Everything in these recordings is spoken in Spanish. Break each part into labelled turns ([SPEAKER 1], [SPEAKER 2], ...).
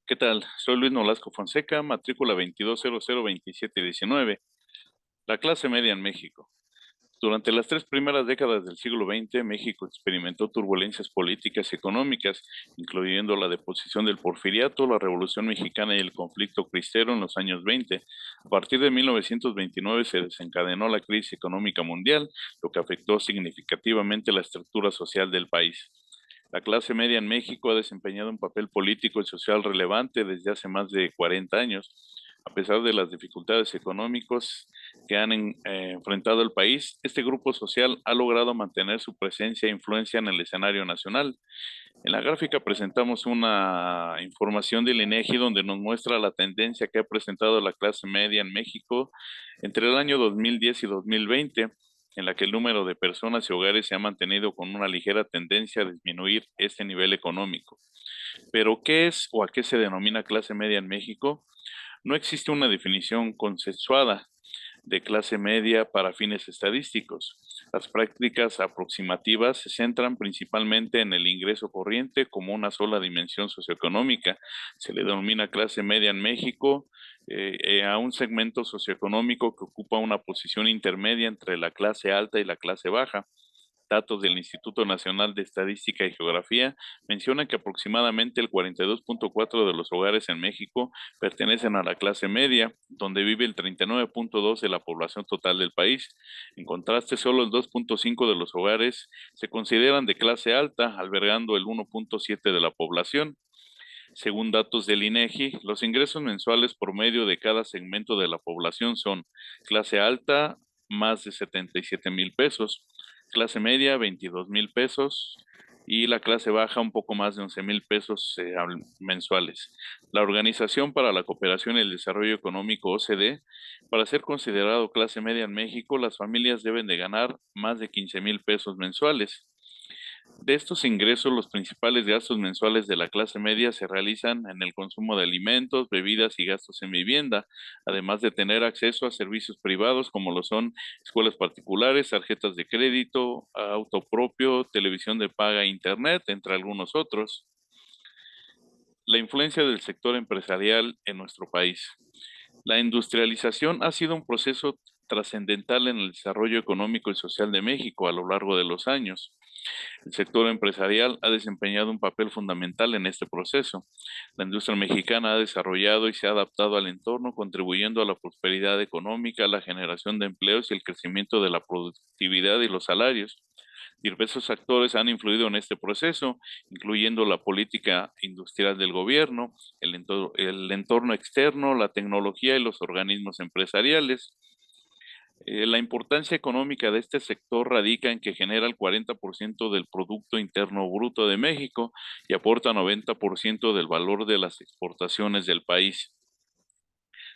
[SPEAKER 1] ¿Qué tal? Soy Luis Nolasco Fonseca, matrícula 22002719, la clase media en México. Durante las tres primeras décadas del siglo XX, México experimentó turbulencias políticas y económicas, incluyendo la deposición del Porfiriato, la Revolución Mexicana y el conflicto cristero en los años 20. A partir de 1929 se desencadenó la crisis económica mundial, lo que afectó significativamente la estructura social del país. La clase media en México ha desempeñado un papel político y social relevante desde hace más de 40 años. A pesar de las dificultades económicas que han enfrentado el país, este grupo social ha logrado mantener su presencia e influencia en el escenario nacional. En la gráfica presentamos una información del INEGI donde nos muestra la tendencia que ha presentado la clase media en México entre el año 2010 y 2020, en la que el número de personas y hogares se ha mantenido con una ligera tendencia a disminuir este nivel económico. Pero, ¿qué es o a qué se denomina clase media en México? No existe una definición consensuada de clase media para fines estadísticos. Las prácticas aproximativas se centran principalmente en el ingreso corriente como una sola dimensión socioeconómica. Se le denomina clase media en México a un segmento socioeconómico que ocupa una posición intermedia entre la clase alta y la clase baja. Datos del Instituto Nacional de Estadística y Geografía mencionan que aproximadamente el 42.4% de los hogares en México pertenecen a la clase media, donde vive el 39.2% de la población total del país. En contraste, solo el 2.5% de los hogares se consideran de clase alta, albergando el 1.7% de la población. Según datos del INEGI, los ingresos mensuales promedio de cada segmento de la población son clase alta, más de 77,000 pesos, clase media, 22,000 pesos, y la clase baja, un poco más de 11,000 pesos mensuales. La Organización para la Cooperación y el Desarrollo Económico, OCDE, para ser considerado clase media en México, las familias deben de ganar más de 15,000 pesos mensuales. De estos ingresos, los principales gastos mensuales de la clase media se realizan en el consumo de alimentos, bebidas y gastos en vivienda, además de tener acceso a servicios privados como lo son escuelas particulares, tarjetas de crédito, auto propio, televisión de paga e internet, entre algunos otros. La influencia del sector empresarial en nuestro país. La industrialización ha sido un proceso trascendental en el desarrollo económico y social de México a lo largo de los años. El sector empresarial ha desempeñado un papel fundamental en este proceso. La industria mexicana ha desarrollado y se ha adaptado al entorno, contribuyendo a la prosperidad económica, la generación de empleos y el crecimiento de la productividad y los salarios. Diversos actores han influido en este proceso, incluyendo la política industrial del gobierno, el entorno externo, la tecnología y los organismos empresariales. La importancia económica de este sector radica en que genera el 40% del Producto Interno Bruto de México y aporta 90% del valor de las exportaciones del país.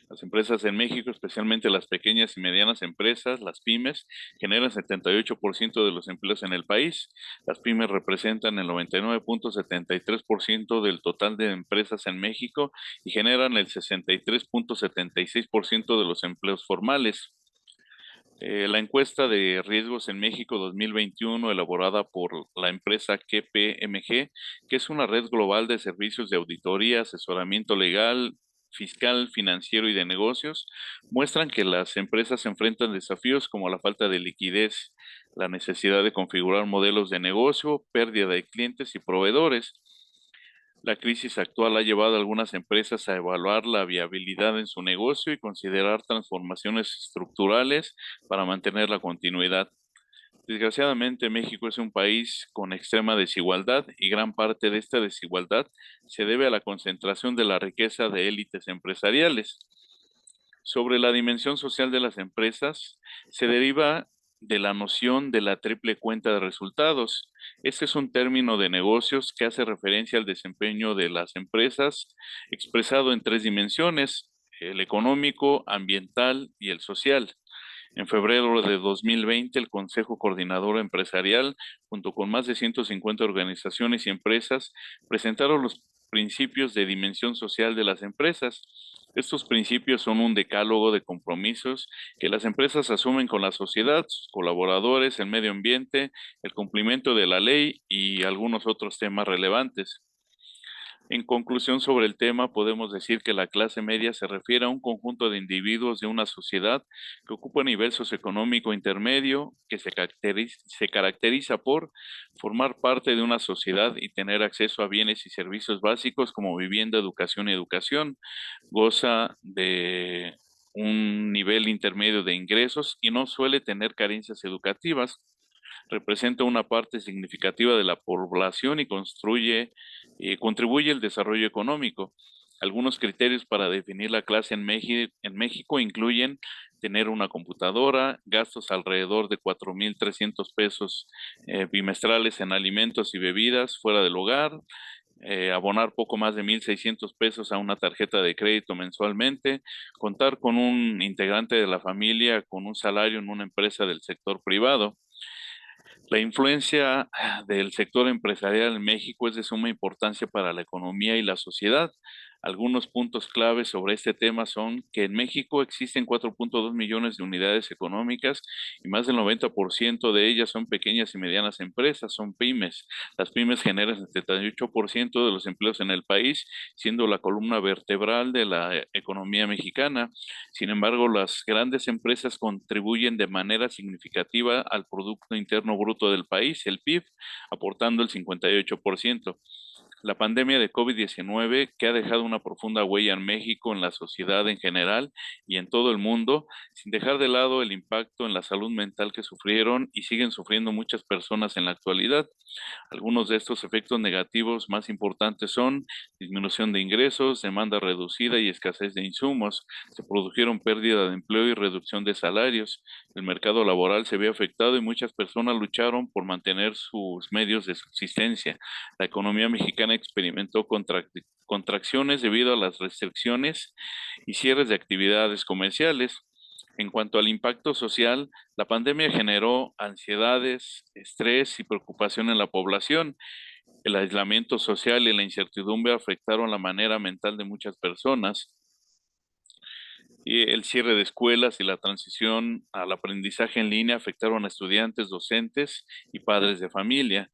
[SPEAKER 1] Las empresas en México, especialmente las pequeñas y medianas empresas, las pymes, generan 78% de los empleos en el país. Las pymes representan el 99.73% del total de empresas en México y generan el 63.76% de los empleos formales. La encuesta de riesgos en México 2021, elaborada por la empresa KPMG, que es una red global de servicios de auditoría, asesoramiento legal, fiscal, financiero y de negocios, muestran que las empresas enfrentan desafíos como la falta de liquidez, la necesidad de configurar modelos de negocio, pérdida de clientes y proveedores. La crisis actual ha llevado a algunas empresas a evaluar la viabilidad en su negocio y considerar transformaciones estructurales para mantener la continuidad. Desgraciadamente, México es un país con extrema desigualdad y gran parte de esta desigualdad se debe a la concentración de la riqueza de élites empresariales. Sobre la dimensión social de las empresas, se deriva de la noción de la triple cuenta de resultados. Este es un término de negocios que hace referencia al desempeño de las empresas expresado en tres dimensiones: el económico, ambiental y el social. En febrero de 2020, el Consejo Coordinador Empresarial, junto con más de 150 organizaciones y empresas, presentaron los principios de dimensión social de las empresas. Estos principios son un decálogo de compromisos que las empresas asumen con la sociedad, sus colaboradores, el medio ambiente, el cumplimiento de la ley y algunos otros temas relevantes. En conclusión sobre el tema, podemos decir que la clase media se refiere a un conjunto de individuos de una sociedad que ocupa un nivel socioeconómico intermedio, que se caracteriza por formar parte de una sociedad y tener acceso a bienes y servicios básicos como vivienda, educación y educación. Goza de un nivel intermedio de ingresos y no suele tener carencias educativas. Representa una parte significativa de la población y contribuye al desarrollo económico. Algunos criterios para definir la clase en México incluyen tener una computadora, gastos alrededor de 4,300 pesos bimestrales en alimentos y bebidas fuera del hogar, abonar poco más de 1,600 pesos a una tarjeta de crédito mensualmente, contar con un integrante de la familia con un salario en una empresa del sector privado. La influencia del sector empresarial en México es de suma importancia para la economía y la sociedad. Algunos puntos claves sobre este tema son que en México existen 4,2 millones de unidades económicas y más del 90% de ellas son pequeñas y medianas empresas, son pymes. Las pymes generan el 78% de los empleos en el país, siendo la columna vertebral de la economía mexicana. Sin embargo, las grandes empresas contribuyen de manera significativa al Producto Interno Bruto del país, el PIB, aportando el 58%. La pandemia de COVID-19, que ha dejado una profunda huella en México, en la sociedad en general y en todo el mundo, sin dejar de lado el impacto en la salud mental que sufrieron y siguen sufriendo muchas personas en la actualidad. Algunos de estos efectos negativos más importantes son disminución de ingresos, demanda reducida y escasez de insumos. Se produjeron pérdida de empleo y reducción de salarios. El mercado laboral se vio afectado y muchas personas lucharon por mantener sus medios de subsistencia. La economía mexicana experimentó contracciones debido a las restricciones y cierres de actividades comerciales. En cuanto al impacto social, la pandemia generó ansiedades, estrés y preocupación en la población. El aislamiento social y la incertidumbre afectaron la manera mental de muchas personas. Y el cierre de escuelas y la transición al aprendizaje en línea afectaron a estudiantes, docentes y padres de familia.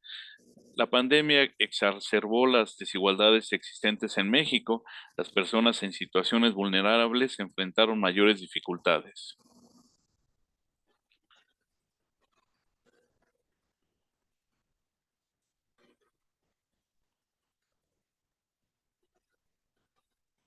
[SPEAKER 1] La pandemia exacerbó las desigualdades existentes en México. Las personas en situaciones vulnerables enfrentaron mayores dificultades.